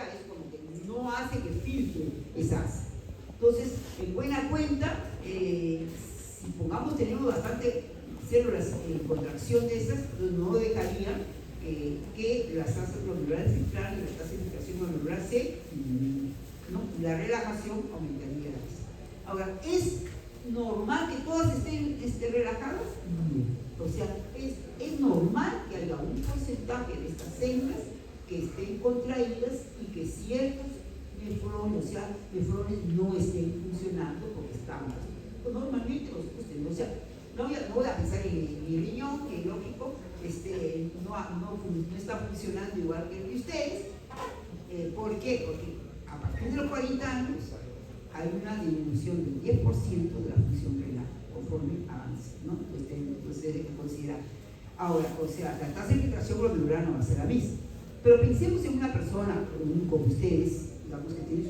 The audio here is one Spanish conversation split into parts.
es como que no hace que filtre esas. Entonces, en buena cuenta, si pongamos, tenemos bastante células en contracción de esas, entonces no dejaría que las tasas glomerulares filtran y la tasa de filtración glomerular ¿no? La relajación aumentaría la tasa. Ahora, ¿es normal que todas estén relajadas? No. O sea, es normal que haya un porcentaje de estas células que estén contraídas y que ciertos nefrones, o sea, nefrones no estén funcionando porque están mal. Pues normalmente nosotros tenemos, o sea, no voy a pensar en mi riñón, que lógico, no está funcionando igual que el de ustedes. ¿Por qué? Porque a partir de los 40 años hay una disminución del 10% de la función renal conforme avance, ¿no? Entonces hay que considerar. Ahora, o sea, la tasa de filtración glomerular no va a ser la misma. Pero pensemos en una persona como ustedes, digamos que tiene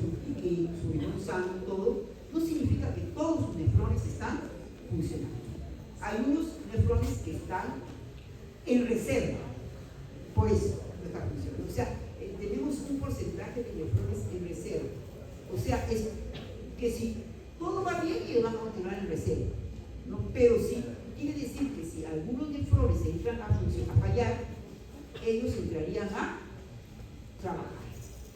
su riñón sano, todo, no significa que todos sus nefrones están funcionando. Hay unos nefrones que están en reserva, por eso no está funcionando. O sea, tenemos un porcentaje de nefrones en reserva. O sea, es que si todo va bien, ellos van a continuar en reserva, ¿no? Pero sí, quiere decir que si algunos nefrones entran a fallar, ellos entrarían a trabajar.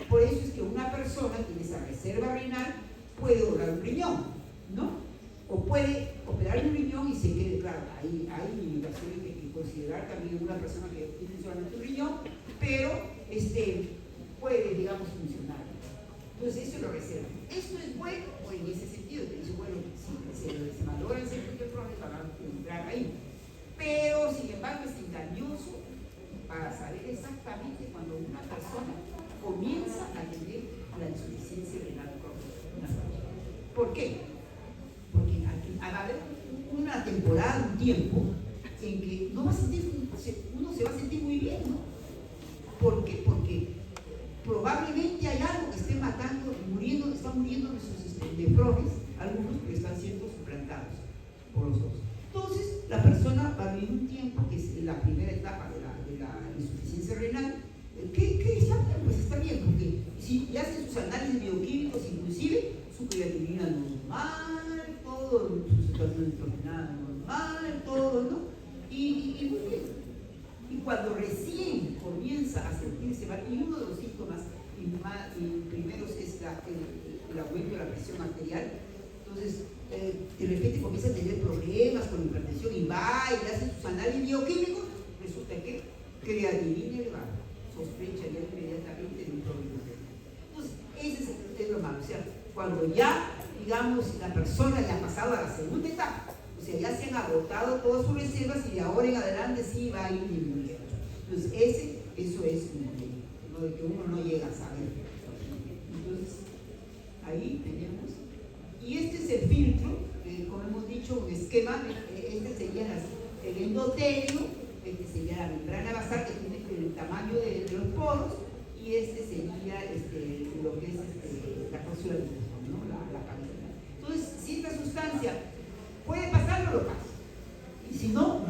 Por eso es que una persona que tiene esa reserva renal puede donar un riñón, ¿no? O puede operar un riñón y se quede, claro, hay limitaciones que considerar también una persona que tiene solamente un riñón, pero puede, digamos, funcionar. Entonces, eso lo reserva. ¿Esto es bueno o en ese sentido? Te dice, bueno, si se valoran ciertos nefrones, van a entrar ahí. Pero, sin embargo, es engañoso para saber exactamente cuando una persona comienza a tener la insuficiencia renal crónica. ¿Por qué? Porque va a haber una temporada, un tiempo, en que no va a sentir, uno se va a sentir muy bien, ¿no? Porque probablemente hay algo que esté matando, están muriendo nuestros nefrones, algunos que están siendo suplantados por los otros. Entonces, la persona va a vivir un tiempo, que es la primera etapa de la insuficiencia renal, que está bien, pues está bien, porque si hacen sus análisis bioquímicos, inclusive su creatinina normal, todo, su situación nitrogenada normal, todo, ¿no? Y muy bien. Y cuando recién comienza a sentirse mal, y uno de los síntomas primeros es el aumento de la presión arterial, entonces de repente comienza a tener problemas con hipertensión y va y le hacen sus análisis bioquímicos, resulta que creatinina elevada, sospecha ya inmediatamente de un problema. Entonces, ese es lo malo, o sea, cuando ya, digamos, la persona ya ha pasado a la segunda etapa, o sea, ya se han agotado todas sus reservas y de ahora en adelante sí va a ir disminuyendo. Entonces, eso es lo de que uno no llega a saber. Entonces, ahí tenemos. Y este es el filtro, como hemos dicho, un esquema, este sería el endotelio, este sería la membrana basal que tiene el tamaño de los poros, y este sería lo que es la cápsula de bufón, ¿no? La cavidad. Entonces, si esta sustancia puede pasar, no lo pasa. Y si no,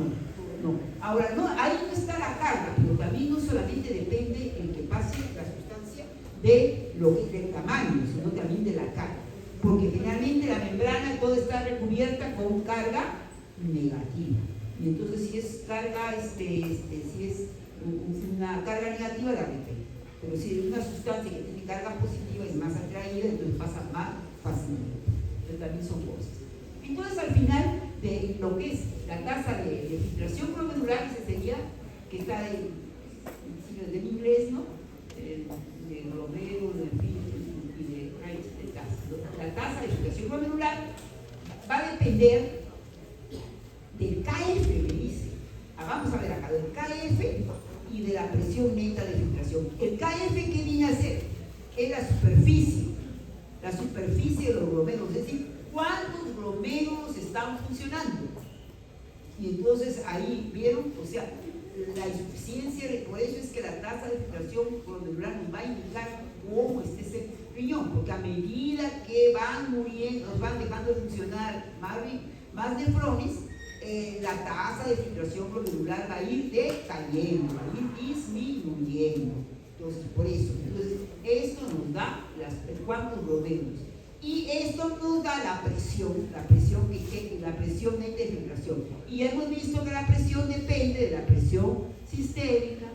no. Ahora, ahí no está la carga, pero también no solamente depende en que pase la sustancia del tamaño, sino también de la carga. Porque generalmente la membrana toda está recubierta con carga negativa. Y entonces, si es carga, si es una carga negativa, la repele. Pero si es una sustancia que tiene carga positiva, es más atraída, entonces pasa más fácilmente. Pero también son cosas. Entonces, al final, de lo que es la tasa de filtración glomerular, ese sería, que está del inglés, ¿no? De glomero, del filtro y de rate de tasa. La tasa de filtración glomerular va a depender del KF, que dice. Vamos a ver acá, del KF y de la presión neta de filtración. El KF, ¿qué viene a ser? Es la superficie de los glomérulos, es decir, cuántos glomérulos están funcionando. Y entonces ahí vieron, o sea, la insuficiencia, por eso es que la tasa de filtración glomerular nos va a indicar cómo está ese riñón, porque a medida que van muriendo, nos van dejando de funcionar más nefrones, la tasa de filtración glomerular va a ir decayendo, va a ir disminuyendo. Entonces, por eso, Esto nos da cuántos bromenos. Y esto nos da la presión neta de filtración. Y hemos visto que la presión depende de la presión sistémica,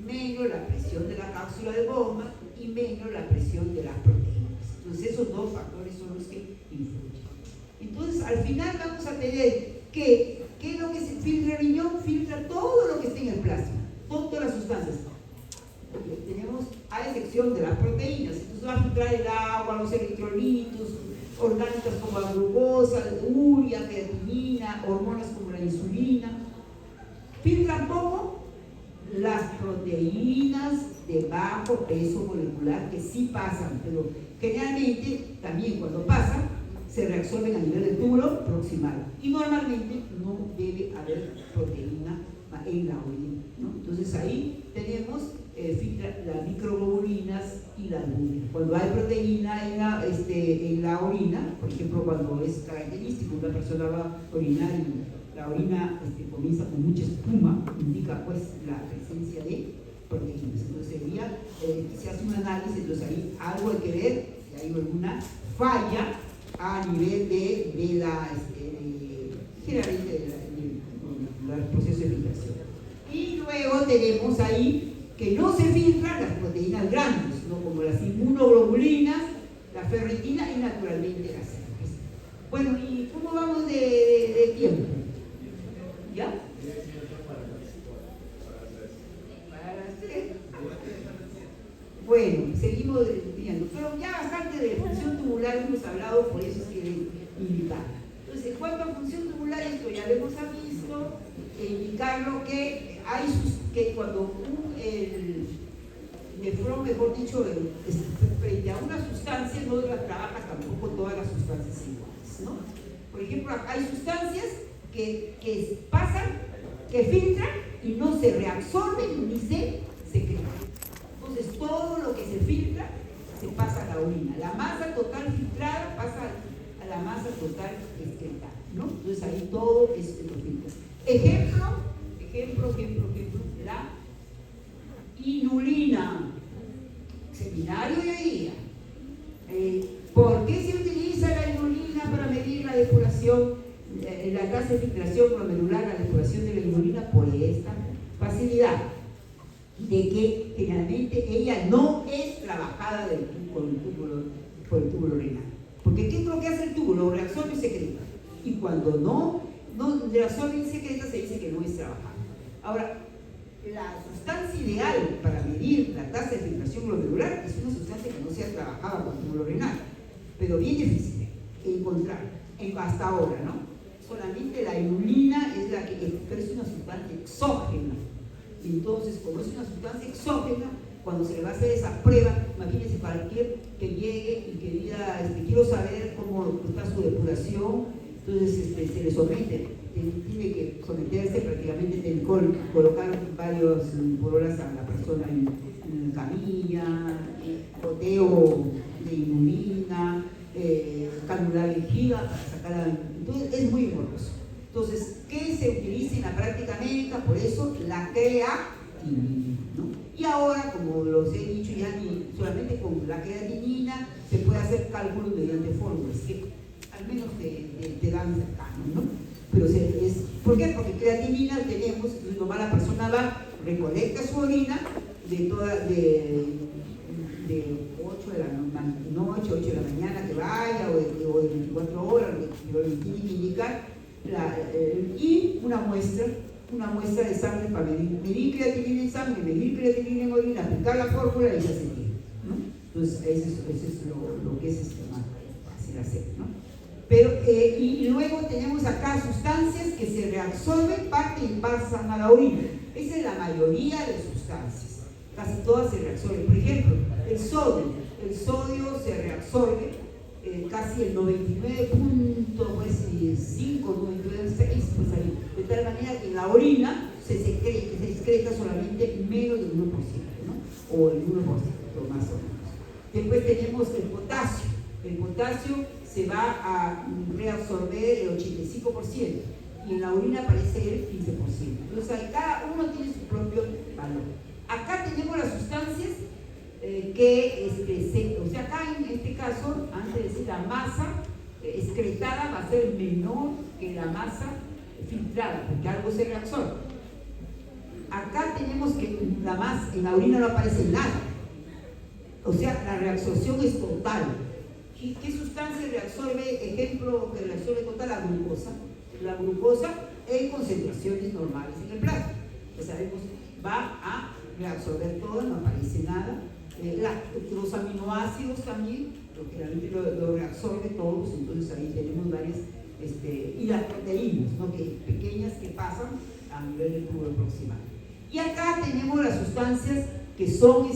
menos la presión de la cápsula de bomba y menos la presión de las proteínas. Entonces esos dos factores son los que influyen. Entonces al final vamos a tener que, ¿qué es lo que se filtra el riñón? Filtra todo lo que esté en el plasma, todas las sustancias. Tenemos, a excepción de las proteínas, entonces va a filtrar el agua, los electrolitos, orgánicas como la glucosa, urea, creatinina, hormonas como la insulina. Filtran poco las proteínas de bajo peso molecular que sí pasan, pero generalmente también cuando pasan se reabsorben a nivel del túbulo proximal y normalmente no debe haber proteína en la orina, ¿no? Entonces ahí tenemos filtra las microglobulinas y la albúmina. Cuando hay proteína en la orina, por ejemplo, cuando es característico, una persona va a orinar y la orina comienza con mucha espuma, indica pues la presencia de proteínas. Entonces sería, se hace un análisis, entonces ahí algo hay que ver si hay alguna falla a nivel de la, generalmente del proceso de filtración. Y luego tenemos ahí que no se filtran las proteínas grandes, ¿no? Como las inmunoglobulinas, la ferritina y naturalmente las células. Bueno, ¿y cómo vamos de tiempo? ¿Ya? Bueno, seguimos viendo, pero ya bastante de función tubular hemos hablado, por eso es que indicar. Entonces, en cuanto a función tubular, esto ya lo hemos visto, indicarlo que hay que cuando el nefrón, mejor dicho, frente a una sustancia no las trabaja tampoco todas las sustancias iguales, ¿no? Por ejemplo, hay sustancias que pasan, que filtran y no se reabsorben ni se secretan. Entonces todo lo que se filtra se pasa a la orina. La masa total filtrada pasa a la masa total excretada, ¿no? Entonces ahí todo es lo filtra. Ejemplo, la inulina. Seminario de hoy día. ¿Por qué se utiliza la inulina para medir la depuración, la tasa de filtración glomerular, la depuración de la inulina? Por esta facilidad de que generalmente ella no es trabajada por el túbulo renal. Porque ¿qué es lo que hace el túbulo? Reabsorbe y secreta. Y cuando no reabsorbe y secreta se dice que no es trabajada. Ahora, la sustancia ideal para medir la tasa de filtración glomerular es una sustancia que no sea trabajada por el túbulo renal, pero bien difícil de encontrar hasta ahora, ¿no? Solamente la inulina es la que es una sustancia exógena. Entonces, como es una sustancia exógena, cuando se le va a hacer esa prueba, imagínense cualquier que llegue y que diga, quiero saber cómo está su depuración, entonces se le somete, tiene que someterse prácticamente, tiene que colocar varios por horas a la persona en camilla, goteo de inulina, canular vejiga para sacar entonces es muy engorroso. Entonces, ¿qué se utiliza en la práctica médica? Por eso la creatinina, ¿no? Y ahora, como los he dicho ya, solamente con la creatinina se puede hacer cálculos mediante fórmulas que al menos te dan cercanos, ¿no? Pero ¿por qué? Porque creatinina tenemos, entonces nomás la persona va, recolecta su orina de 8 de la noche, 8 de la mañana que vaya, o de 24 horas, lo que tiene que indicar, y una muestra de sangre para medir creatinina en sangre, medir creatinina en orina, aplicar la fórmula y ya se tiene, ¿no? Entonces, eso es lo que es más fácil hacer, ¿no? Pero, y luego tenemos acá sustancias que se reabsorben, parten y pasan a la orina. Esa es la mayoría de sustancias, casi todas se reabsorben. Por ejemplo, el sodio se reabsorbe casi el 99.5, 99.6, pues ahí, de tal manera que en la orina se excreta solamente menos del 1%, ¿no? O el 1% más o menos. Después tenemos el potasio. El potasio se va a reabsorber el 85% y en la orina aparece el 15%. Entonces ahí cada uno tiene su propio valor. Acá tenemos las sustancias o sea, acá en este caso, antes de decir la masa excretada va a ser menor que la masa filtrada, porque algo se reabsorbe. Acá tenemos que la masa, en la orina no aparece nada, o sea, la reabsorción es total. ¿Qué sustancia reabsorbe? Ejemplo que reabsorbe total, la glucosa. La glucosa en concentraciones normales en el plasma. Ya sabemos, va a reabsorber todo, no aparece nada. Los aminoácidos también, lo que realmente lo reabsorbe todos, entonces ahí tenemos varias, y las proteínas, ¿no? Pequeñas que pasan a nivel del tubo proximal. Y acá tenemos las sustancias que son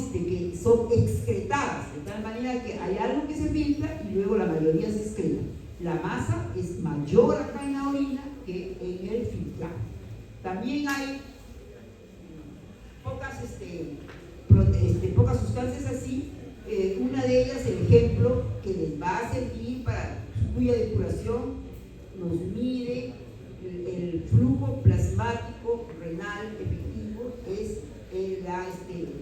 excretadas, de tal manera que hay algo que se filtra y luego la mayoría se excreta. La masa es mayor acá en la orina que en el filtrado. También hay pocas sustancias así. Una de ellas, el ejemplo que les va a servir para cuya depuración nos mide el flujo plasmático renal efectivo, es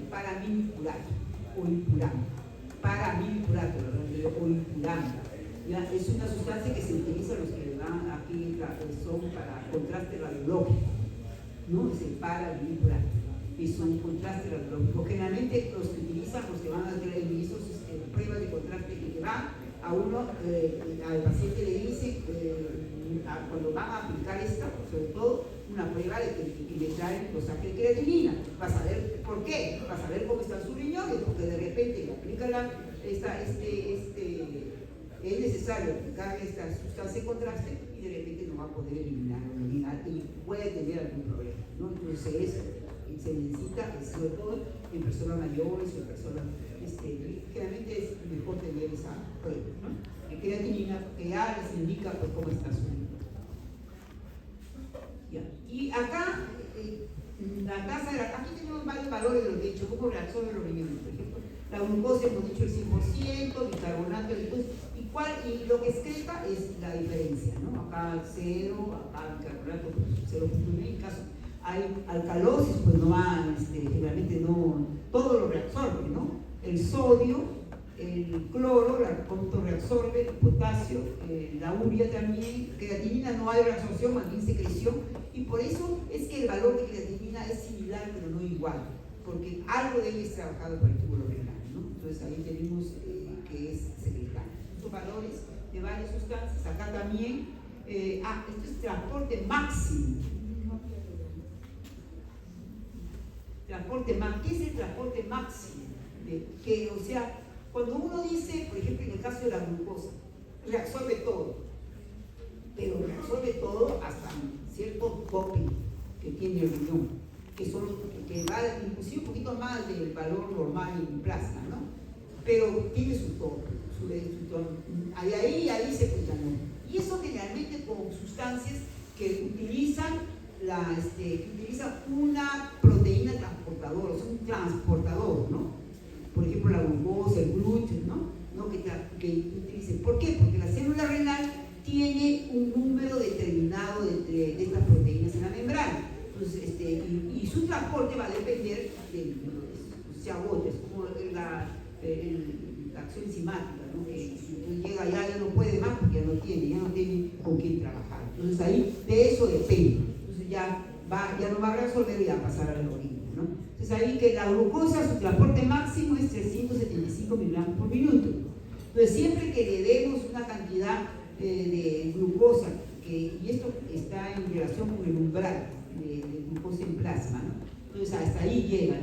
paramilipulato o impurante. Paramilipulato o impurante. Es una sustancia que se utiliza, los que le dan aquí son para contraste radiológico, ¿no? Es el paramilipulato. Es un contraste radiológico. Generalmente los que utilizan, los que van a hacer esos pruebas de contraste que van a uno, al paciente le dice, cuando van a aplicar esta, sobre todo una prueba de que le traen los de creatinina, para saber por qué, para saber cómo están sus riñones, porque de repente le aplican es necesario aplicar esta sustancia de contraste y de repente no va a poder eliminar y puede tener algún problema, ¿no? Entonces se necesita, sobre todo en personas mayores o en personas, generalmente es mejor tener esa prueba, ¿no? En creatinina, que ya les indica pues, cómo está su riñón. Y acá, la tasa de aquí tenemos varios valores de lo que he dicho, cómo reabsorben los riñones, por ejemplo. La glucosa hemos dicho el 100%, bicarbonato, y lo que excreta es la diferencia, ¿no? Acá 0, acá bicarbonato 0.1, en caso hay alcalosis, pues no va, generalmente no, todo lo reabsorbe, ¿no? El sodio, el cloro, ¿cuánto reabsorbe? El potasio, la urea también, creatinina no hay reabsorción, más bien secreción, y por eso es que el valor de creatinina es similar, pero no igual, porque algo de ello es trabajado por el tubo renal, ¿no? Entonces ahí tenemos que es secretario. Estos valores de varias sustancias, acá también, esto es transporte máximo. ¿Qué es el transporte máximo? O sea, cuando uno dice, por ejemplo, en el caso de la glucosa, reabsorbe todo, pero reabsorbe todo hasta cierto tope que tiene el riñón, que va inclusive un poquito más del valor normal en plasma, ¿no? Pero tiene su tope, ahí se pues ya no. Y eso generalmente con sustancias que utilizan una proteína transportadora, o sea, un transportador, ¿no? Por ejemplo, la glucosa, el gluten, ¿no? Que utilicen. ¿Por qué? Porque la célula renal tiene un número determinado de estas proteínas en la membrana. Entonces, y su transporte va a depender de se agota, es como la acción enzimática, ¿no? Que si llega allá ya no puede más porque ya no tiene con quién trabajar. Entonces ahí de eso depende. Entonces ya no va a resolver y va a pasar a la orina, ¿no? Entonces ahí que la glucosa, su transporte máximo es 375 miligramos por minuto. Entonces siempre que le demos una cantidad de glucosa, y esto está en relación con el umbral de glucosa en plasma, ¿no? Entonces hasta ahí llega,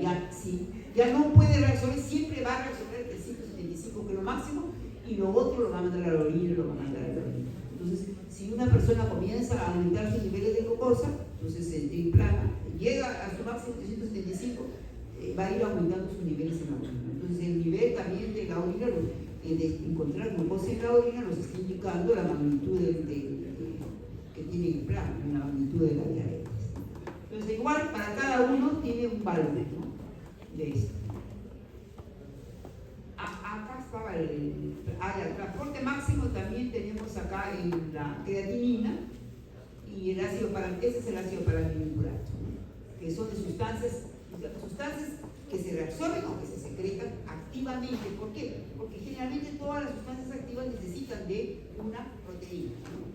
ya no puede reabsorber, siempre va a reabsorber 375 que es lo máximo, y lo otro lo va a mandar a la orina y lo va a mandar a la orina. Entonces, si una persona comienza a aumentar sus niveles de glucosa, entonces en plana, llega a su máximo 375, va a ir aumentando sus niveles en la orina. Entonces el nivel también de la orina, de encontrar glucosa en la orina, nos está indicando la magnitud que tiene el plano, la magnitud de la diabetes. Entonces igual para cada uno tiene un valor, ¿no? De esto. Acá estaba el transporte máximo, también tenemos acá en la creatinina y el ácido ese es el ácido paramilipulato, ¿no? Que son de sustancias que se reabsorben o que se secretan activamente. ¿Por qué? Porque generalmente todas las sustancias activas necesitan de una proteína, ¿no?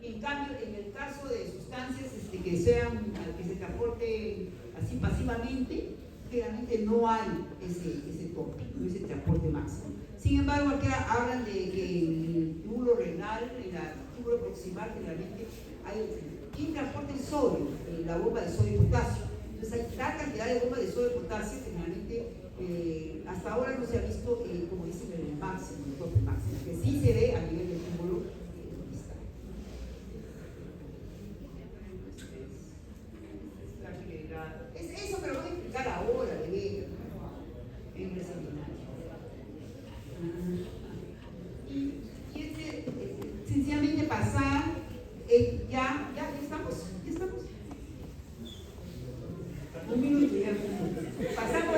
En cambio, en el caso de sustancias que se transporten así pasivamente, generalmente no hay ese tope, no ese transporte máximo. Sin embargo, aquí hablan de que en el túbulo renal, en el túbulo proximal, generalmente ¿quién transporta el sodio? La bomba de sodio y potasio. Entonces hay tal cantidad de bombas de sodio y potasio que generalmente hasta ahora no se ha visto, como dicen, el máximo, el tope máximo, que sí se ve a nivel del túbulo. Eso me lo voy a explicar ahora, en el seminario. Y sencillamente pasar, ya estamos. Un minuto ya. Pasamos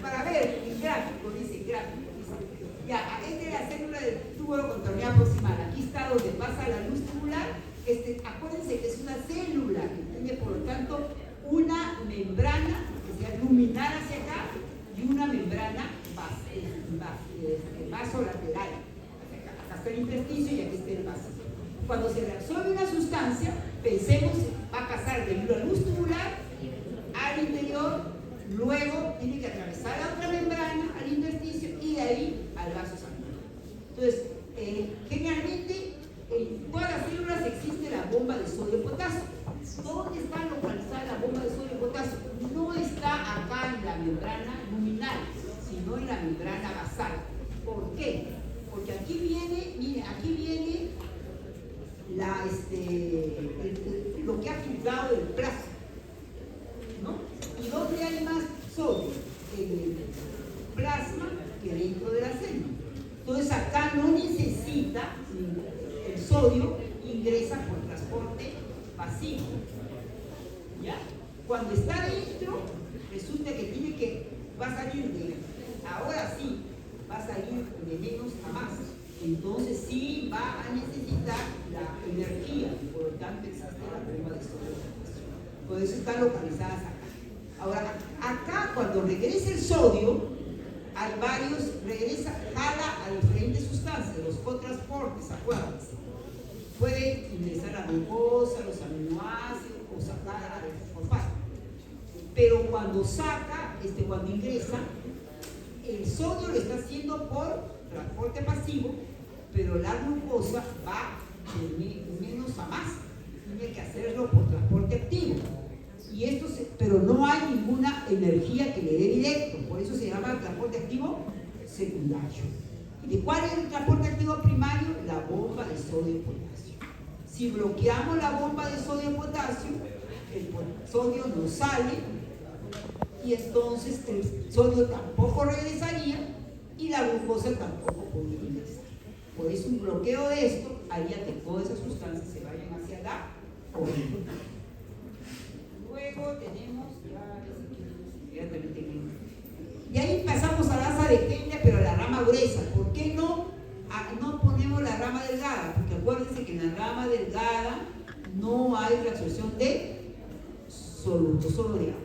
para ver el gráfico, dice. Ya, esta es la célula del túbulo contorneal proximal. Aquí está donde pasa la luz tubular. Acuérdense que es una célula que tiene, por lo tanto, una membrana que sea luminal hacia acá y una membrana vasolateral. Acá está el intersticio y aquí está el vaso. Cuando se reabsorbe una sustancia, pensemos, va a pasar de la luz tubular al interior, luego tiene que atravesar la otra membrana al intersticio y de ahí al vaso sanguíneo. Entonces, generalmente en todas las células existe la bomba de sodio y potasio. ¿Dónde está localizada la bomba de sodio y potasio? No está acá en la membrana luminal, sino en la membrana basal. ¿Por qué? Porque aquí viene, mire, aquí viene lo que ha filtrado del plasma, ¿no? ¿Y dónde hay más sodio? En el plasma que dentro de la célula. Entonces acá no necesita, el sodio ingresa por transporte pasivo. ¿Ya? Cuando está dentro, resulta que va a salir ahora sí, va a salir de menos a más. Entonces sí va a necesitar la energía, por lo tanto existe la bomba de sodio. Por eso están localizadas acá. Ahora, acá cuando regresa el sodio, hay varios, jala a diferentes sustancias, los cotransportes, acuérdense. Puede ingresar la glucosa, los aminoácidos o sacar a fosfato. Pero cuando cuando ingresa, el sodio lo está haciendo por transporte pasivo, pero la glucosa va de menos a más. Tiene que hacerlo por transporte activo. Pero no hay ninguna energía que le dé directo, por eso se llama transporte activo secundario. ¿Y de cuál es el transporte activo primario? La bomba de sodio y potasio. Si bloqueamos la bomba de sodio y potasio, el sodio no sale y entonces el sodio tampoco regresaría y la glucosa tampoco podría ingresar. Por eso un bloqueo de esto haría que todas esas sustancias se vayan hacia la orina. Luego tenemos, y ahí pasamos a la asa de Kenya, pero a la rama gruesa. ¿Por qué no ponemos la rama delgada? Porque acuérdense que en la rama delgada no hay reabsorción de soluto, solo de agua.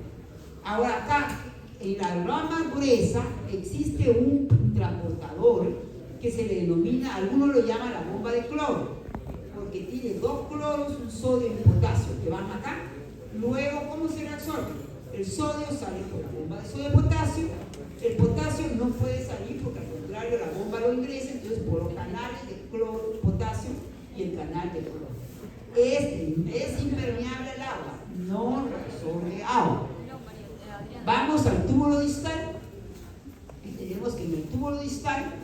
Ahora acá, en la rama gruesa, existe un transportador que se le denomina, algunos lo llaman la bomba de cloro, porque tiene dos cloros, un sodio y un potasio que van acá. Luego, ¿cómo se reabsorbe? El sodio sale por la bomba de sodio y potasio. El potasio no puede salir porque al contrario la bomba lo ingresa, entonces por los canales de cloro, potasio y el canal de cloro. Es impermeable al agua, no reabsorbe agua. Vamos al túbulo distal. Y tenemos que en el túbulo distal,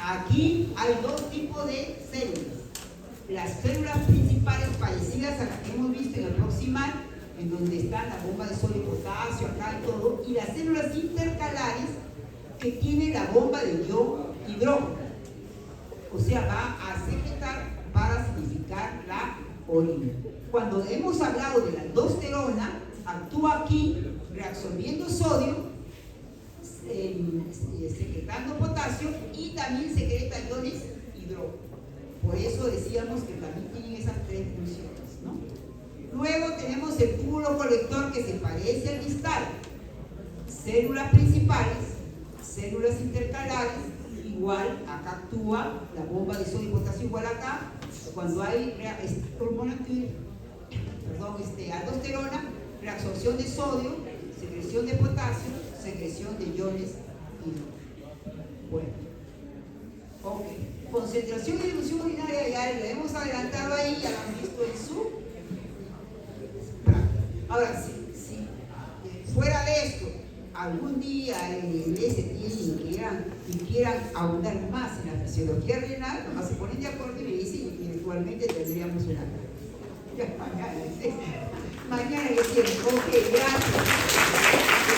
aquí hay dos tipos de células. Las células principales parecidas a las que hemos visto en el proximal, en donde está la bomba de sodio y potasio, acá y todo, y las células intercalares que tienen la bomba de hidrógeno. O sea, va a secretar para acidificar la orina. Cuando hemos hablado de la aldosterona, actúa aquí reabsorbiendo sodio, secretando potasio y también secreta iones hidrógeno. Por eso decíamos que también tienen esas tres funciones, ¿no? Luego tenemos el túbulo colector que se parece al distal. células principales, células intercalares, igual acá actúa la bomba de sodio y potasio igual acá, cuando hay hormona, aldosterona, reabsorción de sodio, secreción de potasio, secreción de iones hidrógenos. Bueno, ok. Concentración y dilución urinaria ya la hemos adelantado ahí, ya la han visto en su práctica. Ahora, si fuera de esto, algún día en ese tiempo quieran ahondar más en la fisiología renal, nomás se ponen de acuerdo y me dicen que eventualmente tendríamos una clase. Mañana es cierto. Ok, gracias.